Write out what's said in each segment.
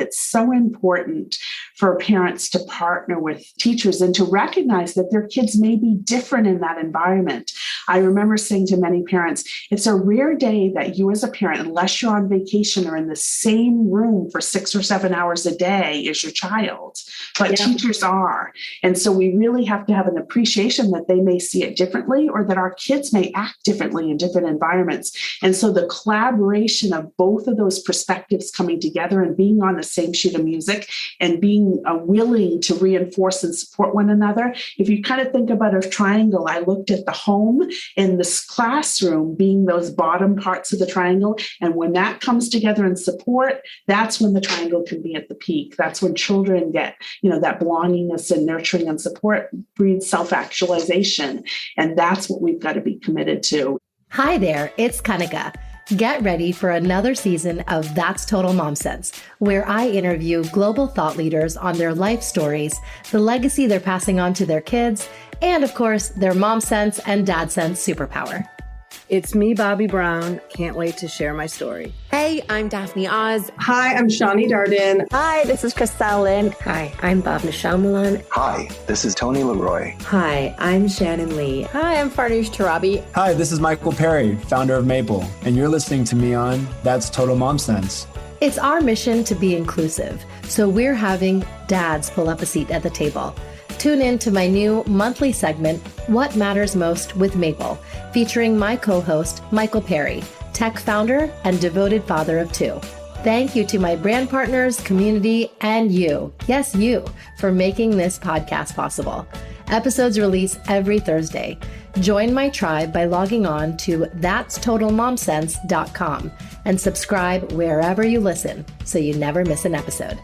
it's so important for parents to partner with teachers and to recognize that their kids may be different in that environment. I remember saying to many parents, it's a rare day that you as a parent, unless you're on vacation, are in the same room for 6 or 7 hours a day as your child, but teachers are. And so we really have to have an appreciation that they may see it differently or that our kids may act differently in different environments. And so the collaboration of both of those perspectives coming together and being on the same sheet of music and being willing to reinforce and support one another. If you kind of think about a triangle, I looked at the home and this classroom being those bottom parts of the triangle. And when that comes together in support, that's when the triangle can be at the peak. That's when children get, that belongingness and nurturing and support breeds self-actualization. And that's what we've got to be committed to. Hi there, it's Kanika. Get ready for another season of That's Total Mom Sense, where I interview global thought leaders on their life stories, the legacy they're passing on to their kids, and of course, their mom sense and dad sense superpower. It's me, Bobby Brown. Can't wait to share my story. Hey, I'm Daphne Oz. Hi, I'm Shawnee Darden. Hi, this is Christelle Lynn. Hi, I'm Bhavna Shyamalan. Hi, this is Tony Leroy. Hi, I'm Shannon Lee. Hi, I'm Farnoosh Tarabi. Hi, this is Michael Perry, founder of Maple, and you're listening to me on That's Total Mom Sense. It's our mission to be inclusive, so we're having dads pull up a seat at the table. Tune in to my new monthly segment, What Matters Most with Maple, featuring my co-host, Michael Perry, tech founder and devoted father of 2. Thank you to my brand partners, community, and you, yes, you, for making this podcast possible. Episodes release every Thursday. Join my tribe by logging on to thatstotalmomsense.com and subscribe wherever you listen so you never miss an episode.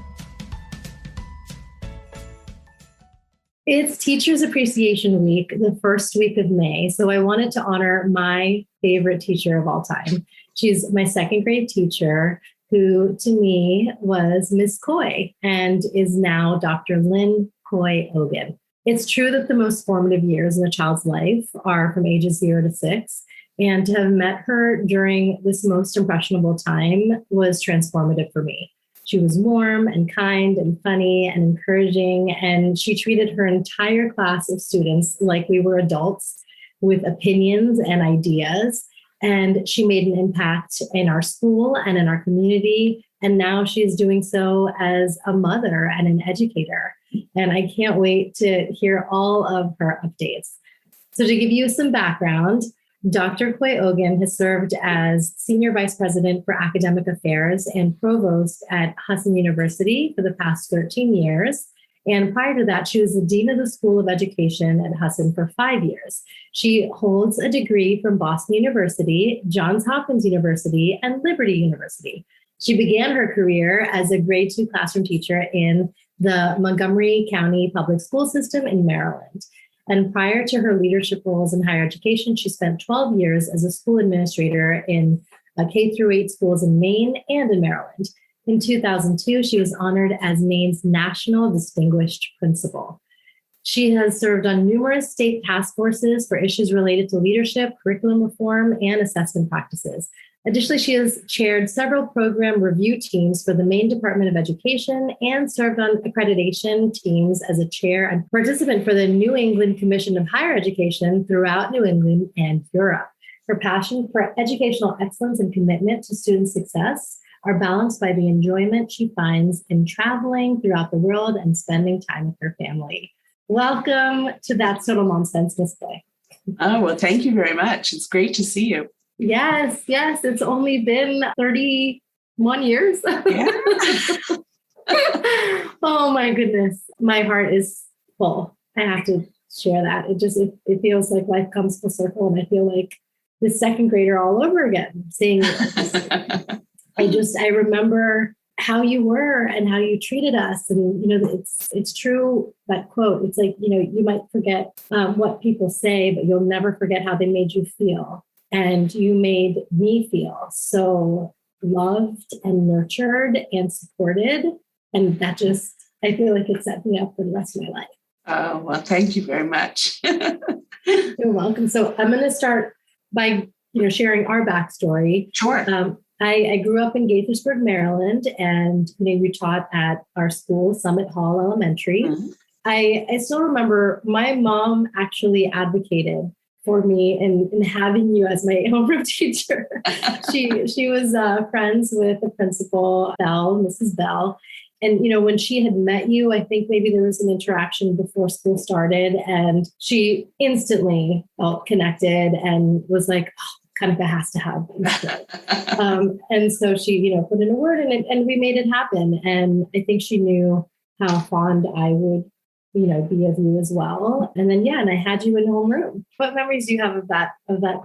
It's Teachers Appreciation Week, the first week of May. So I wanted to honor my favorite teacher of all time. She's my second grade teacher, who to me was Miss Coy and is now Dr. Lynn Coy-Ogan. It's true that the most formative years in a child's life are from ages 0 to 6. And to have met her during this most impressionable time was transformative for me. She was warm and kind and funny and encouraging, and she treated her entire class of students like we were adults with opinions and ideas. And she made an impact in our school and in our community. And now she's doing so as a mother and an educator. And I can't wait to hear all of her updates. So to give you some background, Dr. Coy-Ogan has served as Senior Vice President for Academic Affairs and Provost at Husson University for the past 13 years. And prior to that, she was the Dean of the School of Education at Husson for 5 years. She holds a degree from Boston University, Johns Hopkins University, and Liberty University. She began her career as a grade 2 classroom teacher in the Montgomery County Public School System in Maryland. And prior to her leadership roles in higher education, she spent 12 years as a school administrator in K-8 schools in Maine and in Maryland. In 2002, she was honored as Maine's National Distinguished Principal. She has served on numerous state task forces for issues related to leadership, curriculum reform, and assessment practices. Additionally, she has chaired several program review teams for the Maine Department of Education and served on accreditation teams as a chair and participant for the New England Commission of Higher Education throughout New England and Europe. Her passion for educational excellence and commitment to student success are balanced by the enjoyment she finds in traveling throughout the world and spending time with her family. Welcome to That's Total Mom Sense, Miss Coy. Oh, well, thank you very much. It's great to see you. Yes. It's only been 31 years. Yeah. Oh my goodness. My heart is full. I have to share that. It feels like life comes full circle, and I feel like the second grader all over again, seeing I remember how you were and how you treated us. And, it's true, that quote. It's like, you might forget what people say, but you'll never forget how they made you feel. And you made me feel so loved and nurtured and supported. And that I feel like it set me up for the rest of my life. Oh, well, thank you very much. You're welcome. So I'm going to start by, sharing our backstory. Sure. I grew up in Gaithersburg, Maryland, and we taught at our school, Summit Hall Elementary. Mm-hmm. I still remember my mom actually advocated for me in having you as my homeroom teacher. She was friends with the principal, Bell, Mrs. Bell. And, when she had met you, I think maybe there was an interaction before school started, and she instantly felt connected and was like, oh, kind of has to have. And so she, put in a word and we made it happen. And I think she knew how fond I would, be of you as well. And then, and I had you in homeroom. What memories do you have of that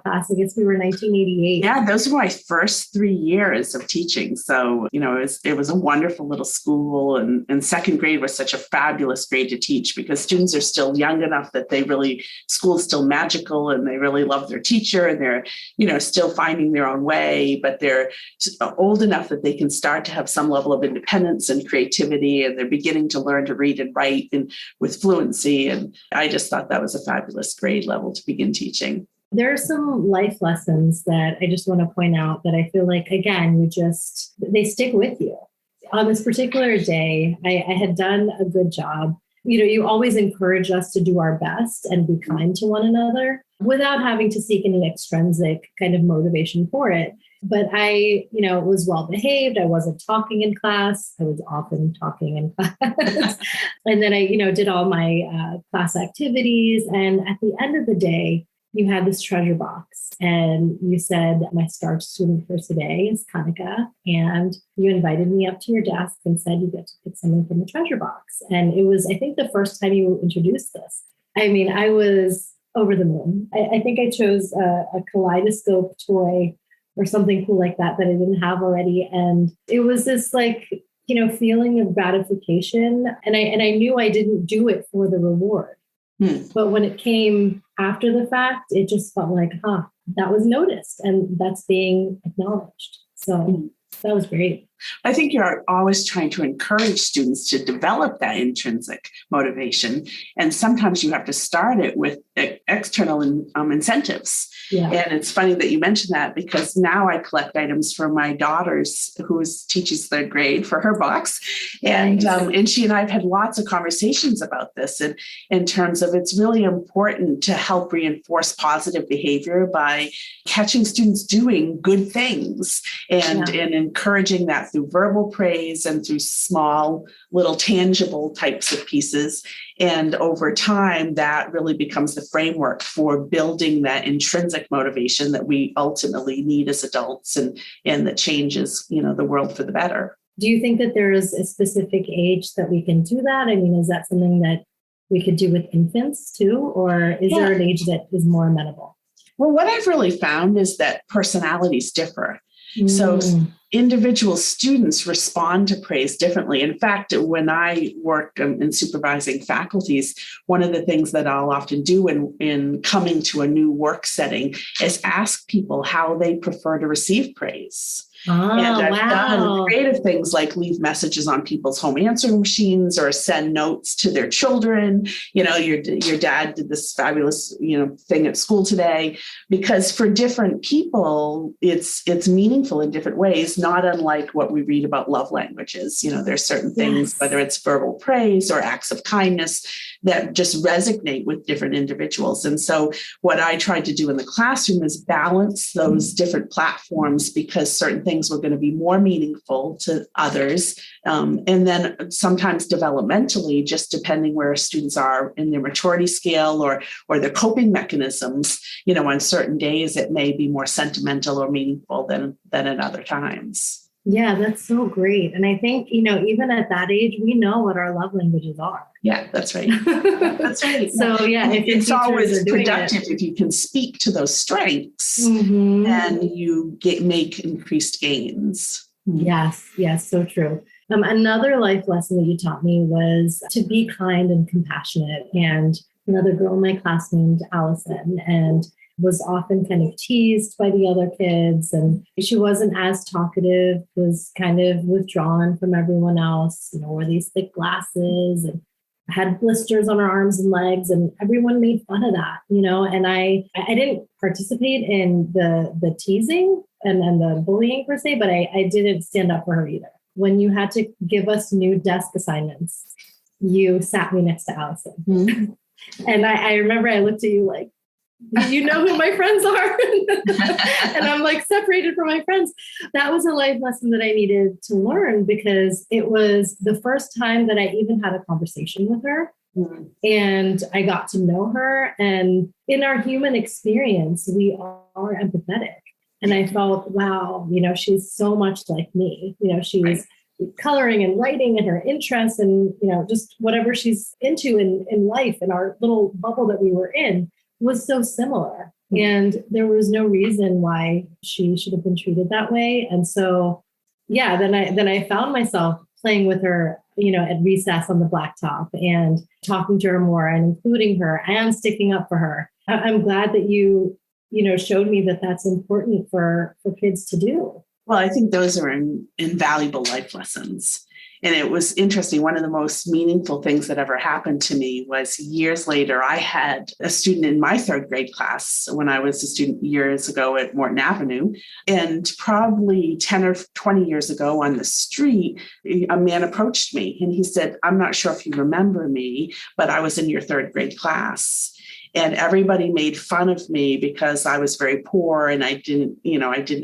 class? I guess we were 1988. Yeah, those were my first 3 years of teaching. So, it was a wonderful little school, and second grade was such a fabulous grade to teach because students are still young enough that school's still magical and they really love their teacher and they're, still finding their own way, but they're old enough that they can start to have some level of independence and creativity, and they're beginning to learn to read and write and with fluency. And I just thought that was a fabulous grade level to begin teaching. There are some life lessons that I just want to point out that I feel like, again, they stick with you. On this particular day, I had done a good job. You always encourage us to do our best and be kind to one another without having to seek any extrinsic kind of motivation for it. But I, was well behaved. I wasn't talking in class. I was often talking in class. And then I, did all my class activities. And at the end of the day, you had this treasure box and you said, my star student for today is Kanika. And you invited me up to your desk and said, you get to pick something from the treasure box. And it was, I think, the first time you introduced this. I mean, I was over the moon. I think I chose a kaleidoscope toy or something cool like that I didn't have already. And it was this feeling of gratification. And I knew I didn't do it for the reward. But when it came after the fact, it just felt like, that was noticed and that's being acknowledged. So that was great. I think you're always trying to encourage students to develop that intrinsic motivation. And sometimes you have to start it with external incentives. Yeah. And it's funny that you mentioned that because now I collect items for my daughter's who teaches third grade for her box. And, nice. And she and I have had lots of conversations about this and in terms of it's really important to help reinforce positive behavior by catching students doing good things and encouraging that through verbal praise and through small, little tangible types of pieces. And over time, that really becomes the framework for building that intrinsic motivation that we ultimately need as adults and that changes, the world for the better. Do you think that there is a specific age that we can do that? I mean, is that something that we could do with infants too? Or is there an age that is more amenable? Well, what I've really found is that personalities differ. So individual students respond to praise differently. In fact, when I work in supervising faculties, one of the things that I'll often do in coming to a new work setting is ask people how they prefer to receive praise. And I've done creative things like leave messages on people's home answering machines or send notes to their children. Your dad did this fabulous, thing at school today, because for different people, it's meaningful in different ways, not unlike what we read about love languages. There's certain things, whether it's verbal praise or acts of kindness, that just resonate with different individuals. And so what I tried to do in the classroom is balance those different platforms because certain things were going to be more meaningful to others. And then sometimes developmentally, just depending where students are in their maturity scale or their coping mechanisms, on certain days, it may be more sentimental or meaningful than at other times. Yeah, that's so great. And I think, even at that age, we know what our love languages are. Yeah, that's right. That's right. So, if it's always productive if you can speak to those strengths and you make increased gains. Yes, so true. Another life lesson that you taught me was to be kind and compassionate. And another girl in my class named Allison, and was often kind of teased by the other kids. And she wasn't as talkative, was kind of withdrawn from everyone else, wore these thick glasses and had blisters on her arms and legs. And everyone made fun of that, and I didn't participate in the teasing, and the bullying per se, but I didn't stand up for her either. When you had to give us new desk assignments, you sat me next to Allison. Mm-hmm. And I remember I looked at you like, you know who my friends are? And I'm like separated from my friends. That was a life lesson that I needed to learn because it was the first time that I even had a conversation with her. Mm-hmm. And I got to know her. And in our human experience, we are empathetic. And I felt, wow, she's so much like me. She's coloring and writing and her interests and, just whatever she's into in life and our little bubble that we were in was so similar. Mm-hmm. And there was no reason why she should have been treated that way. And so, then I found myself playing with her, at recess on the blacktop and talking to her more and including her and sticking up for her. I'm glad that you showed me that that's important for kids to do. Well, I think those are invaluable life lessons. And it was interesting. One of the most meaningful things that ever happened to me was years later, I had a student in my third grade class when I was a student years ago at Morton Avenue. And probably 10 or 20 years ago on the street, a man approached me and he said, "I'm not sure if you remember me, but I was in your third grade class." And everybody made fun of me because I was very poor and I didn't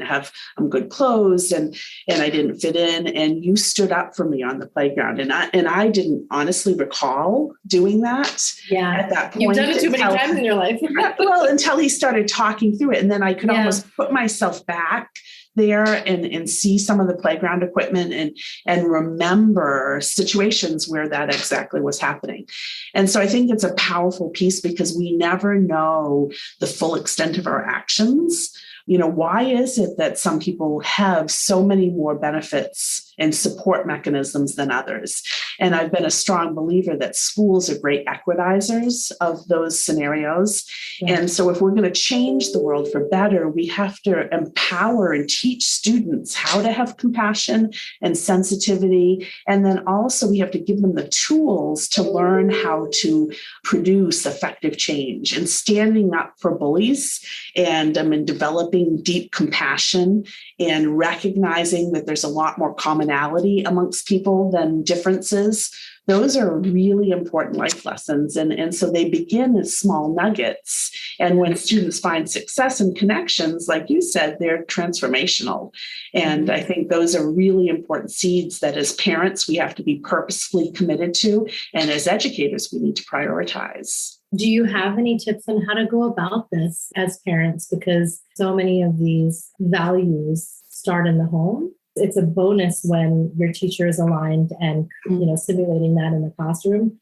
have good clothes and I didn't fit in. And you stood up for me on the playground. And I didn't honestly recall doing that. Yeah. At that point. You've done it too many times in your life. Well, until he started talking through it. And then I could almost put myself back there and see some of the playground equipment and remember situations where that exactly was happening. And so I think it's a powerful piece because we never know the full extent of our actions. Why is it that some people have so many more benefits and support mechanisms than others? And I've been a strong believer that schools are great equitizers of those scenarios. Yeah. And so if we're going to change the world for better, we have to empower and teach students how to have compassion and sensitivity. And then also we have to give them the tools to learn how to produce effective change and standing up for bullies and developing deep compassion and recognizing that there's a lot more commonality amongst people than differences. Those are really important life lessons. And so they begin as small nuggets. And when students find success and connections, like you said, they're transformational. And I think those are really important seeds that as parents, we have to be purposefully committed to. And as educators, we need to prioritize. Do you have any tips on how to go about this as parents? Because so many of these values start in the home. It's a bonus when your teacher is aligned and, simulating that in the classroom.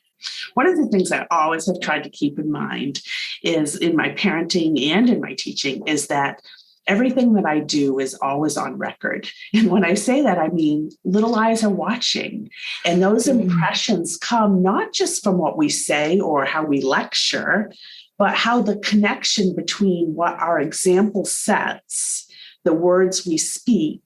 One of the things I always have tried to keep in mind is in my parenting and in my teaching is that everything that I do is always on record. And when I say that, I mean, little eyes are watching. And those impressions come not just from what we say or how we lecture, but how the connection between what our example sets, the words we speak,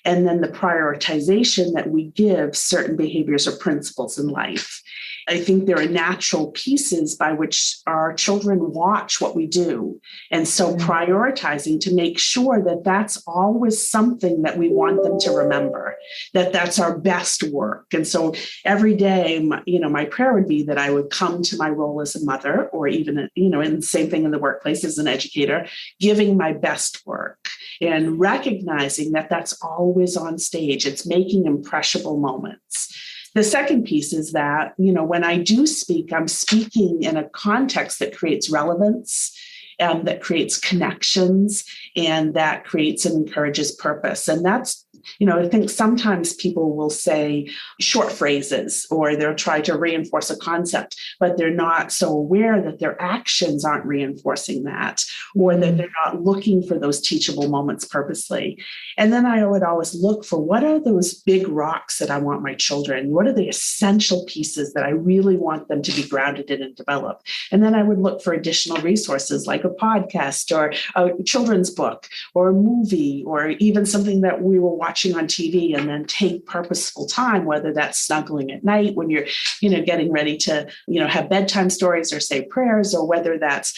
and then the prioritization that we give certain behaviors or principles in life. I think there are natural pieces by which our children watch what we do. And so prioritizing to make sure that that's always something that we want them to remember, that that's our best work. And so every day, my prayer would be that I would come to my role as a mother or even, in the same thing in the workplace as an educator, giving my best work and recognizing that that's always on stage. It's making impressionable moments. The second piece is that, when I do speak, I'm speaking in a context that creates relevance, that creates connections, and that creates and encourages purpose. And that's, I think sometimes people will say short phrases or they'll try to reinforce a concept, but they're not so aware that their actions aren't reinforcing that or that they're not looking for those teachable moments purposely. And then I would always look for what are those big rocks that I want my children? What are the essential pieces that I really want them to be grounded in and develop? And then I would look for additional resources like a podcast or a children's book or a movie or even something that we were watching watching on TV and then take purposeful time, whether that's snuggling at night when you're, getting ready to, have bedtime stories or say prayers, or whether that's,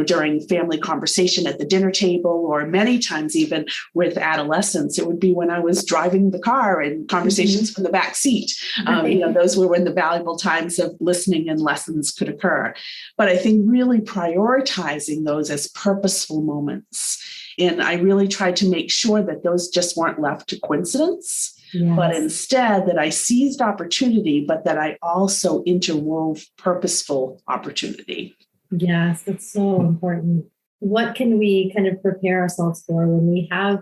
during family conversation at the dinner table, or many times even with adolescents, it would be when I was driving the car and conversations from the back seat. Those were when the valuable times of listening and lessons could occur. But I think really prioritizing those as purposeful moments. And I really tried to make sure that those just weren't left to coincidence, but instead that I seized opportunity, but that I also interwove purposeful opportunity. Yes, that's so important. What can we kind of prepare ourselves for when we have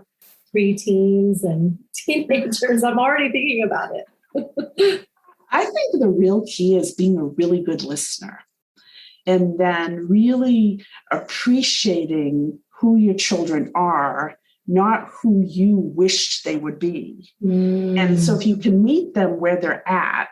preteens and teenagers? I'm already thinking about it. I think the real key is being a really good listener, and then really appreciating who your children are, not who you wished they would be. And so if you can meet them where they're at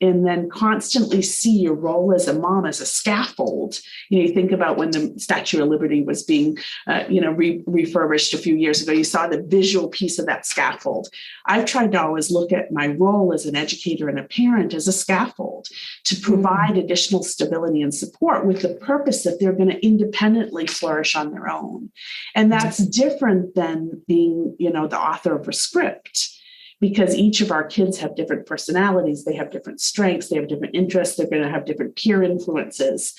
and then constantly see your role as a mom as a scaffold, you think about when the Statue of Liberty was being, refurbished a few years ago, you saw the visual piece of that scaffold. I've tried to always look at my role as an educator and a parent as a scaffold to provide additional stability and support with the purpose that they're going to independently flourish on their own. And that's different than being, the author of a script, because each of our kids have different personalities, they have different strengths, they have different interests, they're going to have different peer influences.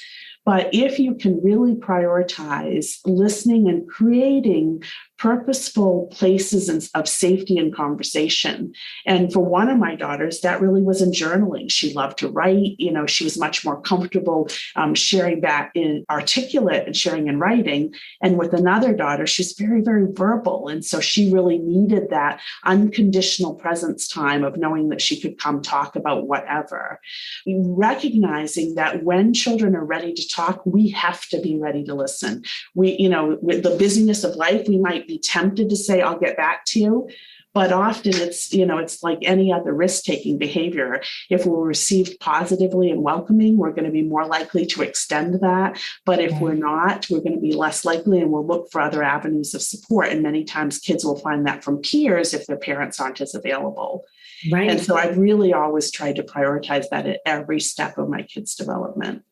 But if you can really prioritize listening and creating purposeful places of safety and conversation. And for one of my daughters, that really was in journaling. She loved to write. She was much more comfortable sharing that in articulate and sharing in writing. And with another daughter, she's very, very verbal. And so she really needed that unconditional presence time of knowing that she could come talk about whatever. Recognizing that when children are ready to talk, we have to be ready to listen. With the busyness of life, we might be tempted to say, I'll get back to you. But often it's like any other risk-taking behavior. If we're received positively and welcoming, we're going to be more likely to extend that. But if we're not, we're going to be less likely, and we'll look for other avenues of support. And many times kids will find that from peers if their parents aren't as available. Right. And so I've really always tried to prioritize that at every step of my kids' development.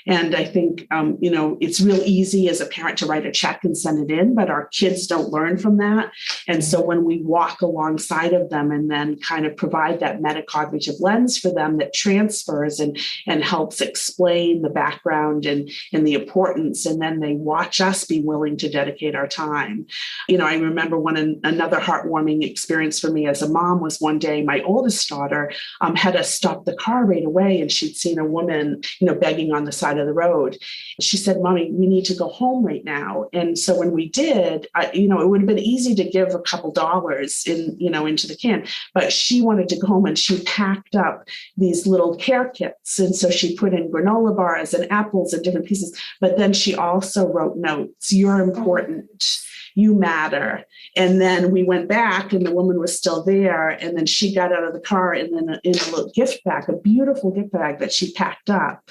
And I think, it's real easy as a parent to write a check and send it in, but our kids don't learn from that. And so when we walk alongside of them and then kind of provide that metacognitive lens for them that transfers and helps explain the background and the importance, and then they watch us be willing to dedicate our time. I remember another heartwarming experience for me as a mom was one day my oldest daughter had us stop the car right away, and she'd seen a woman, begging on the side of the road. She said, Mommy, we need to go home right now. And so when we did, it would have been easy to give a couple dollars into the can, but she wanted to go home, and she packed up these little care kits. And so she put in granola bars and apples and different pieces, but then she also wrote notes. You're important. You matter. And then we went back and the woman was still there. And then she got out of the car, and then in a little gift bag, a beautiful gift bag that she packed up,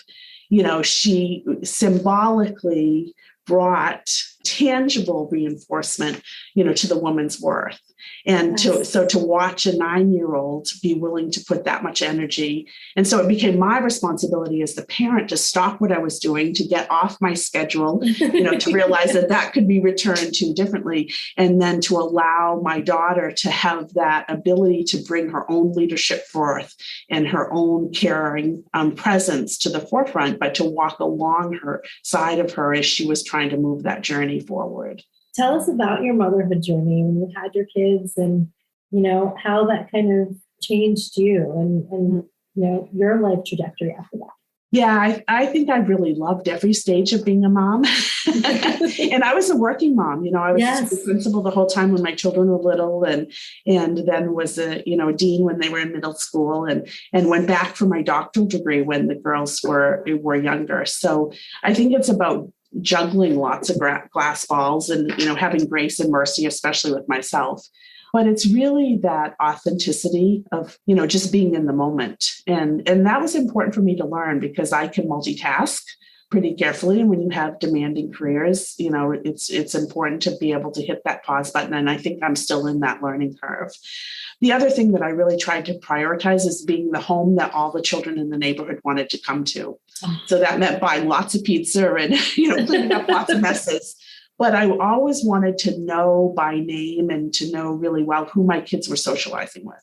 she symbolically brought tangible reinforcement, to the woman's worth. And to watch a 9-year-old be willing to put that much energy. And so it became my responsibility as the parent to stop what I was doing, to get off my schedule, to realize that could be returned to differently. And then to allow my daughter to have that ability to bring her own leadership forth and her own caring presence to the forefront, but to walk along her side of her as she was trying to move that journey forward. Tell us about your motherhood journey when you had your kids, and, how that kind of changed you and your life trajectory after that. Yeah, I think I really loved every stage of being a mom. And I was a working mom. I was a principal the whole time when my children were little, and then was a dean when they were in middle school, and went back for my doctoral degree when the girls were younger. So I think it's about juggling lots of glass balls and, having grace and mercy, especially with myself. But it's really that authenticity of, just being in the moment. And that was important for me to learn, because I can multitask. pretty carefully. And when you have demanding careers, it's important to be able to hit that pause button. And I think I'm still in that learning curve. The other thing that I really tried to prioritize is being the home that all the children in the neighborhood wanted to come to. So that meant buying lots of pizza and, cleaning up lots of messes. But I always wanted to know by name and to know really well who my kids were socializing with.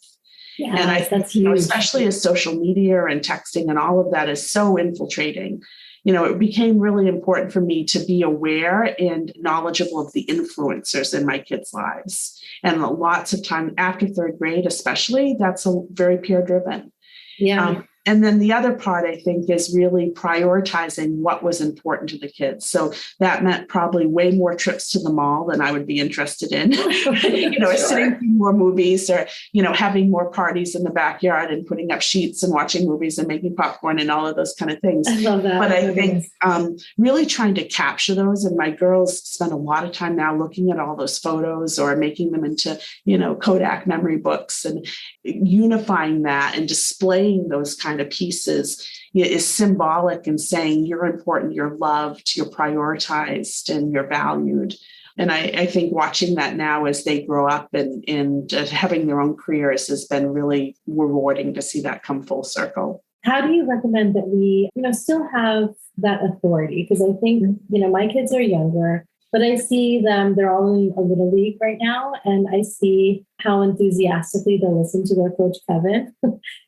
Yeah, and I think, especially as social media and texting and all of that is so infiltrating, it became really important for me to be aware and knowledgeable of the influencers in my kids' lives. And lots of time after third grade, especially, that's very peer driven. Yeah. And then the other part, I think, is really prioritizing what was important to the kids. So that meant probably way more trips to the mall than I would be interested in, Sure. sitting through more movies or, having more parties in the backyard and putting up sheets and watching movies and making popcorn and all of those kind of things. I love that. But I think really trying to capture those. And my girls spend a lot of time now looking at all those photos or making them into, Kodak memory books and unifying that and displaying those kind of pieces is symbolic and saying you're important, you're loved, you're prioritized, and you're valued. And I think watching that now as they grow up and having their own careers has been really rewarding to see that come full circle. How do you recommend that we, still have that authority? Because I think, my kids are younger, but I see them, they're all in a little league right now. And I see how enthusiastically they listen to their coach, Kevin.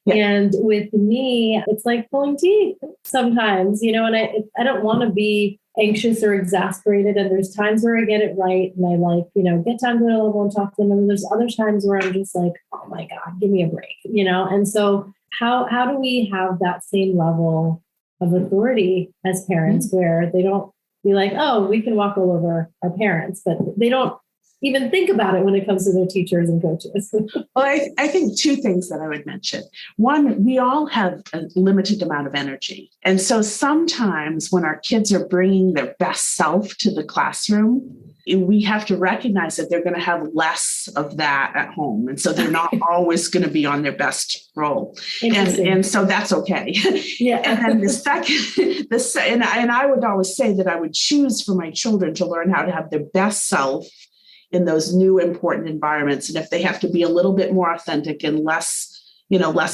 Yeah. And with me, it's like pulling teeth sometimes, and I don't want to be anxious or exasperated. And there's times where I get it right. And I get down to their level and talk to them. And there's other times where I'm just like, oh my God, give me a break, And so how do we have that same level of authority as parents where they don't be like, oh, we can walk all over our parents, but they don't even think about it when it comes to their teachers and coaches? Well, I think two things that I would mention. One, we all have a limited amount of energy. And so sometimes when our kids are bringing their best self to the classroom, we have to recognize that they're going to have less of that at home. And so they're not always going to be on their best role. And so that's okay. Yeah. And then the second, and I would always say that I would choose for my children to learn how to have their best self in those new important environments. And if they have to be a little bit more authentic and less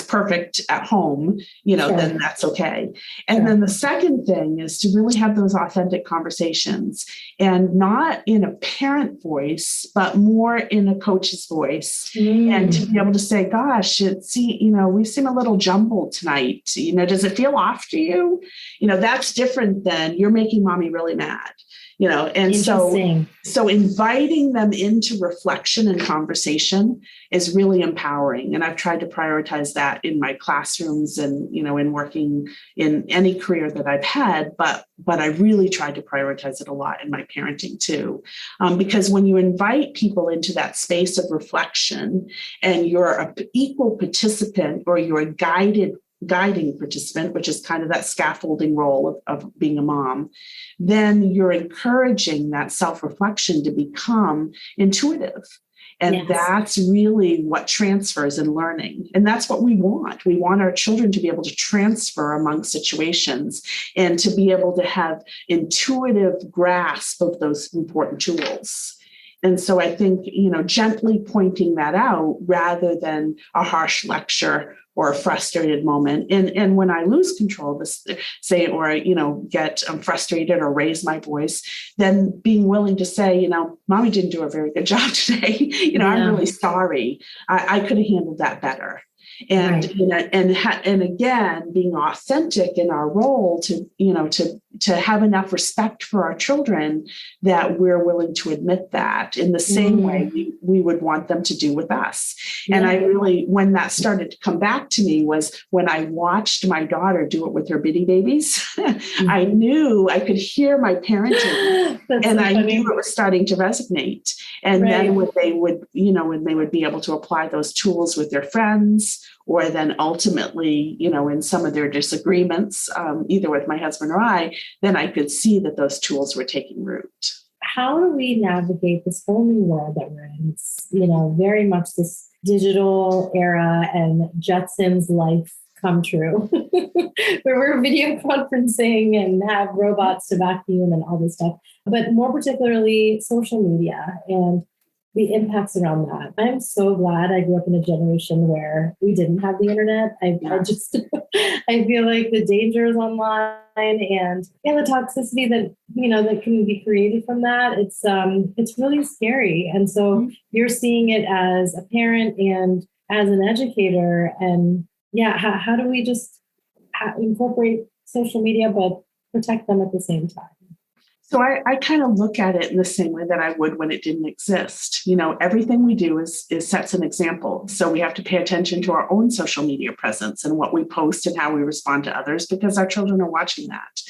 perfect at home, sure, then that's okay. And sure, then the second thing is to really have those authentic conversations and not in a parent voice, but more in a coach's voice. And to be able to say, gosh, we seem a little jumbled tonight. Does it feel off to you? That's different than you're making mommy really mad. And so inviting them into reflection and conversation is really empowering. And I've tried to prioritize that in my classrooms and, in working in any career that I've had, but I really tried to prioritize it a lot in my parenting too. Because when you invite people into that space of reflection and you're an equal participant or you're a guiding participant, which is kind of that scaffolding role of being a mom, then you're encouraging that self-reflection to become intuitive. And yes, that's really what transfers in learning. And that's what we want. We want our children to be able to transfer among situations and to be able to have intuitive grasp of those important tools. And so I think, gently pointing that out rather than a harsh lecture or a frustrated moment. And when I lose control, get frustrated or raise my voice, then being willing to say, mommy didn't do a very good job today. Yeah. I'm really sorry. I could have handled that better. And, right, and again, being authentic in our role to have enough respect for our children that we're willing to admit that in the same way we would want them to do with us. Yeah. And I really, when that started to come back to me was when I watched my daughter do it with her bitty babies. I knew I could hear my parenting and I knew it was starting to resonate. And then when they would be able to apply those tools with their friends, or then ultimately, in some of their disagreements, either with my husband or I, then I could see that those tools were taking root. How do we navigate this whole new world that we're in? It's, very much this digital era and Jetsons life come true, where we're video conferencing and have robots to vacuum and all this stuff, but more particularly social media and the impacts around that. I'm so glad I grew up in a generation where we didn't have the internet. I just, I feel like the dangers online and the toxicity that, that can be created from that, it's really scary. And so you're seeing it as a parent and as an educator. And how do we just incorporate social media, but protect them at the same time? So I kind of look at it in the same way that I would when it didn't exist. Everything we do is sets an example. So we have to pay attention to our own social media presence and what we post and how we respond to others because our children are watching that.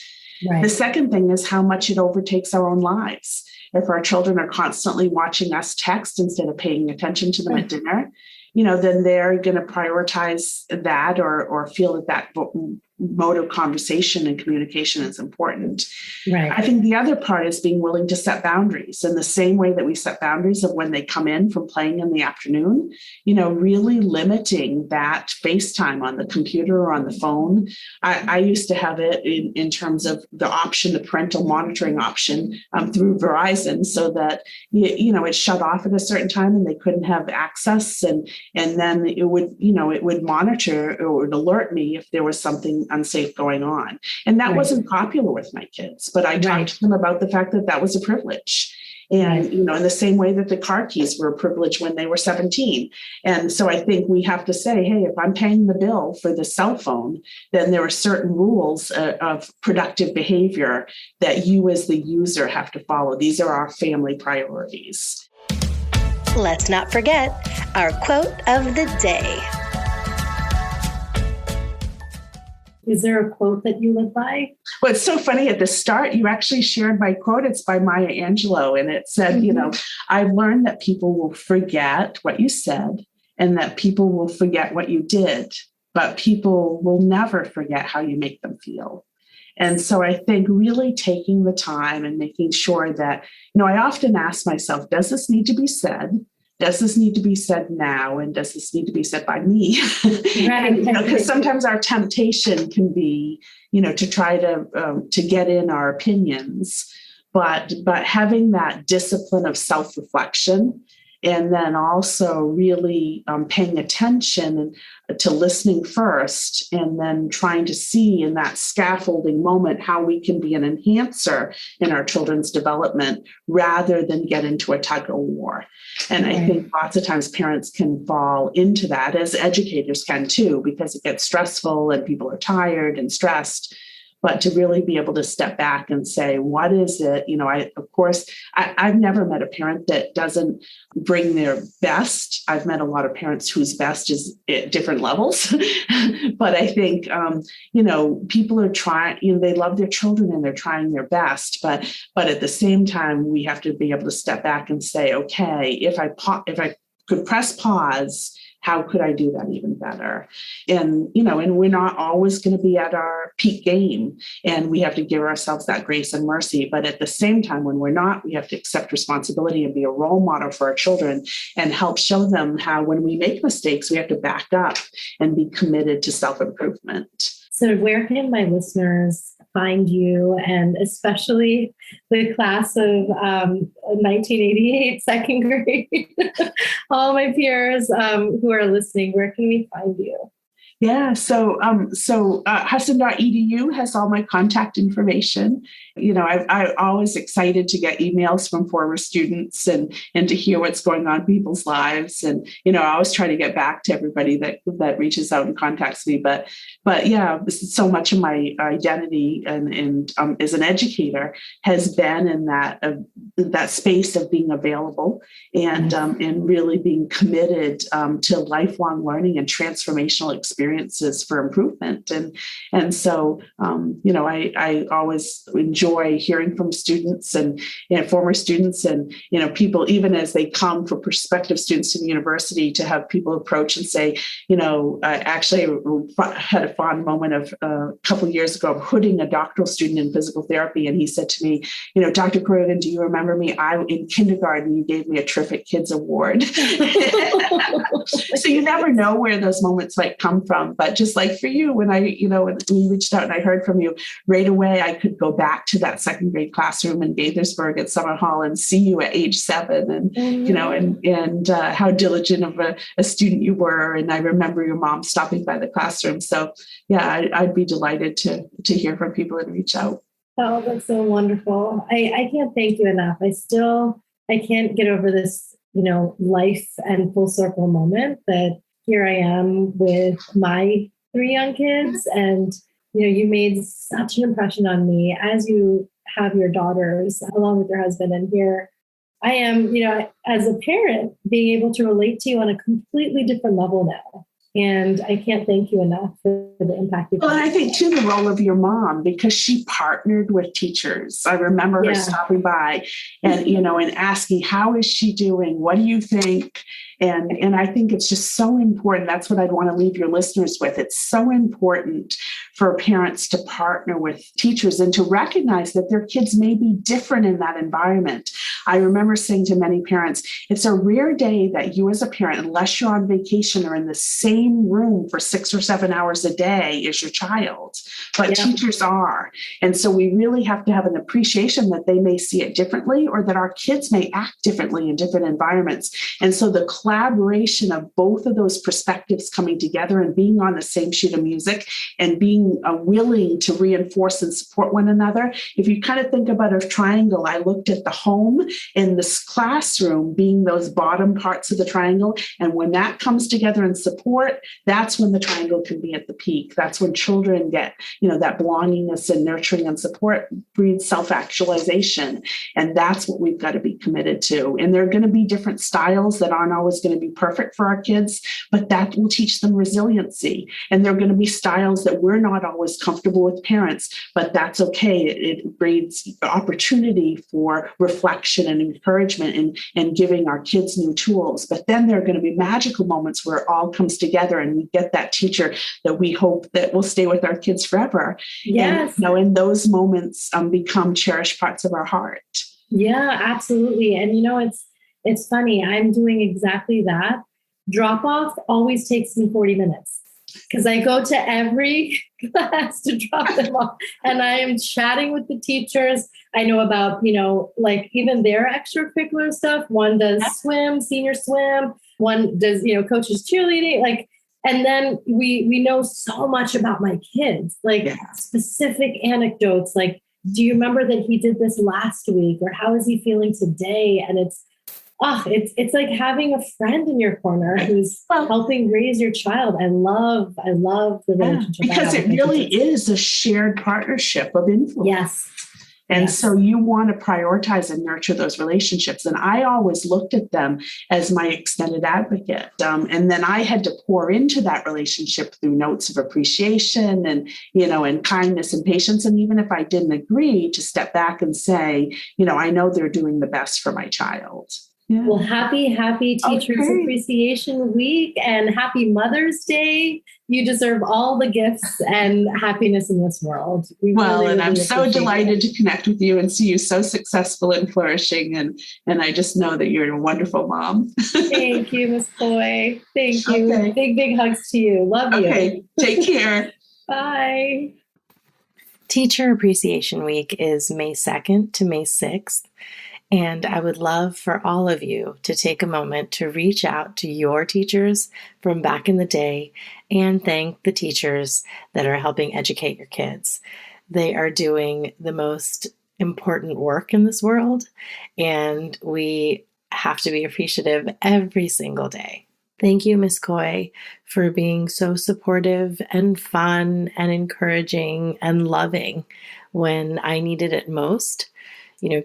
Right. The second thing is how much it overtakes our own lives. If our children are constantly watching us text instead of paying attention to them at dinner, then they're going to prioritize that or feel that mode of conversation and communication is important. Right. I think the other part is being willing to set boundaries in the same way that we set boundaries of when they come in from playing in the afternoon, really limiting that FaceTime on the computer or on the phone. I used to have it in terms of the option, the parental monitoring option through Verizon so that, it shut off at a certain time and they couldn't have access. And then it would monitor or would alert me if there was something unsafe going on. And that wasn't popular with my kids, but I talked to them about the fact that was a privilege. And, in the same way that the car keys were a privilege when they were 17. And so I think we have to say, hey, if I'm paying the bill for the cell phone, then there are certain rules of productive behavior that you as the user have to follow. These are our family priorities. Let's not forget our quote of the day. Is there a quote that you live by? Well, it's so funny. At the start, you actually shared my quote. It's by Maya Angelou. And it said, I've learned that people will forget what you said and that people will forget what you did, but people will never forget how you make them feel. And so I think really taking the time and making sure that, I often ask myself, does this need to be said? Does this need to be said now? And does this need to be said by me? Right. Because sometimes our temptation can be, to try to get in our opinions, but having that discipline of self-reflection and then also really paying attention to listening first and then trying to see in that scaffolding moment how we can be an enhancer in our children's development rather than get into a tug of war. And I think lots of times parents can fall into that, as educators can too, because it gets stressful and people are tired and stressed. But to really be able to step back and say, what is it? I've never met a parent that doesn't bring their best. I've met a lot of parents whose best is at different levels. But I think, people are trying, they love their children and they're trying their best. But at the same time, we have to be able to step back and say, okay, if I could press pause, how could I do that even better? And we're not always going to be at our peak game, and we have to give ourselves that grace and mercy. But at the same time, when we're not, we have to accept responsibility and be a role model for our children and help show them how when we make mistakes, we have to back up and be committed to self-improvement. So where can my listeners find you, and especially the class of 1988 second grade, all my peers who are listening, where can we find you? Yeah, so Hudson.edu has all my contact information. I'm always excited to get emails from former students and to hear what's going on in people's lives. And, I always try to get back to everybody that reaches out and contacts me. But yeah, so much of my identity and as an educator has been in that space of being available and really being committed to lifelong learning and transformational experiences for improvement. And so, I always enjoy enjoy hearing from students and former students and people, even as they come for prospective students to the university, to have people approach and say, I actually had a fond moment of a couple of years ago of hooding a doctoral student in physical therapy, and he said to me, Dr. Coy-Ogan, do you remember me? In kindergarten, you gave me a Terrific Kids Award. So you never know where those moments might come from. But just like for you, when when we reached out and I heard from you, right away, I could go back to that second grade classroom in Gaithersburg at Summer Hall and see you at age 7 and how diligent of a student you were. And I remember your mom stopping by the classroom. So yeah, I'd be delighted to hear from people and reach out. Oh, that's so wonderful. I can't thank you enough. I can't get over this, life and full circle moment that here I am with my 3 young kids. And, you made such an impression on me as you have your daughters along with your husband. And here I am, as a parent, being able to relate to you on a completely different level now. And I can't thank you enough for the impact you've had. Well, I think too, the role of your mom, because she partnered with teachers. I remember her stopping by and, and asking, how is she doing? What do you think? And I think it's just so important. That's what I'd want to leave your listeners with. It's so important for parents to partner with teachers and to recognize that their kids may be different in that environment. I remember saying to many parents, it's a rare day that you as a parent, unless you're on vacation, are in the same room for 6 or 7 hours a day as your child, but teachers are. And so we really have to have an appreciation that they may see it differently or that our kids may act differently in different environments. And so the collaboration of both of those perspectives coming together and being on the same sheet of music and being willing to reinforce and support one another. If you kind of think about a triangle, I looked at the home and this classroom being those bottom parts of the triangle. And when that comes together in support, that's when the triangle can be at the peak. That's when children get, that belongingness and nurturing and support breeds self-actualization. And that's what we've got to be committed to. And there are going to be different styles that aren't always going to be perfect for our kids, but that will teach them resiliency. And there are going to be styles that we're not always comfortable with parents, but that's okay. It breeds opportunity for reflection and encouragement and giving our kids new tools. But then there are going to be magical moments where it all comes together and we get that teacher that we hope that will stay with our kids forever. Yes. And those moments become cherished parts of our heart. Yeah, absolutely. And it's funny. I'm doing exactly that. Drop off always takes me 40 minutes because I go to every class to drop them off and I am chatting with the teachers. I know about, even their extracurricular stuff. One does swim, senior swim. One does, coaches cheerleading, and then we know so much about my kids, specific anecdotes, do you remember that he did this last week or how is he feeling today? And it's like having a friend in your corner who's helping raise your child. I love the relationship. Because it really is a shared partnership of influence. Yes. And so you want to prioritize and nurture those relationships. And I always looked at them as my extended advocate. And then I had to pour into that relationship through notes of appreciation and kindness and patience. And even if I didn't agree, to step back and say, I know they're doing the best for my child. Yeah. Well, happy Teachers Appreciation Week and happy Mother's Day. You deserve all the gifts and happiness in this world. I'm so delighted to connect with you and see you so successful and flourishing. And I just know that you're a wonderful mom. Thank you, Miss Coy. Thank you. Okay. Big hugs to you. Love you. Okay. Take care. Bye. Teacher Appreciation Week is May 2nd to May 6th. And I would love for all of you to take a moment to reach out to your teachers from back in the day and thank the teachers that are helping educate your kids. They are doing the most important work in this world, and we have to be appreciative every single day. Thank you, Miss Coy, for being so supportive and fun and encouraging and loving when I needed it most.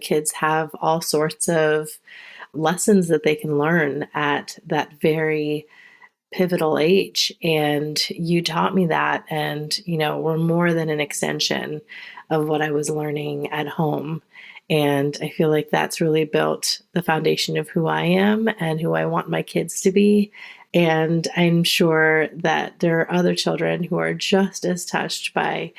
Kids have all sorts of lessons that they can learn at that very pivotal age. And you taught me that. And, were more than an extension of what I was learning at home. And I feel like that's really built the foundation of who I am and who I want my kids to be. And I'm sure that there are other children who are just as touched by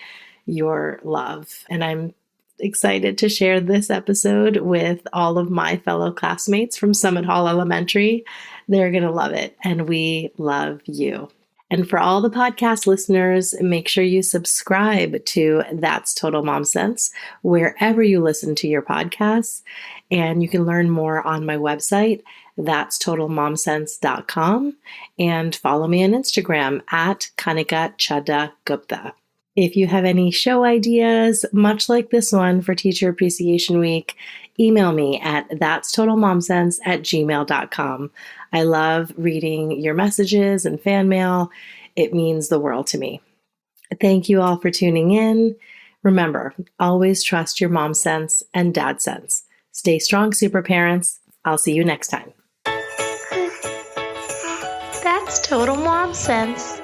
your love. And I'm excited to share this episode with all of my fellow classmates from Summit Hall Elementary. They're going to love it. And we love you. And for all the podcast listeners, make sure you subscribe to That's Total Mom Sense wherever you listen to your podcasts. And you can learn more on my website, that'stotalmomsense.com, and follow me on Instagram at Kanika Chadda Gupta. If you have any show ideas, much like this one for Teacher Appreciation Week, email me at that'stotalmomsense@gmail.com. I love reading your messages and fan mail. It means the world to me. Thank you all for tuning in. Remember, always trust your mom sense and dad sense. Stay strong, super parents. I'll see you next time. That's Total Mom Sense.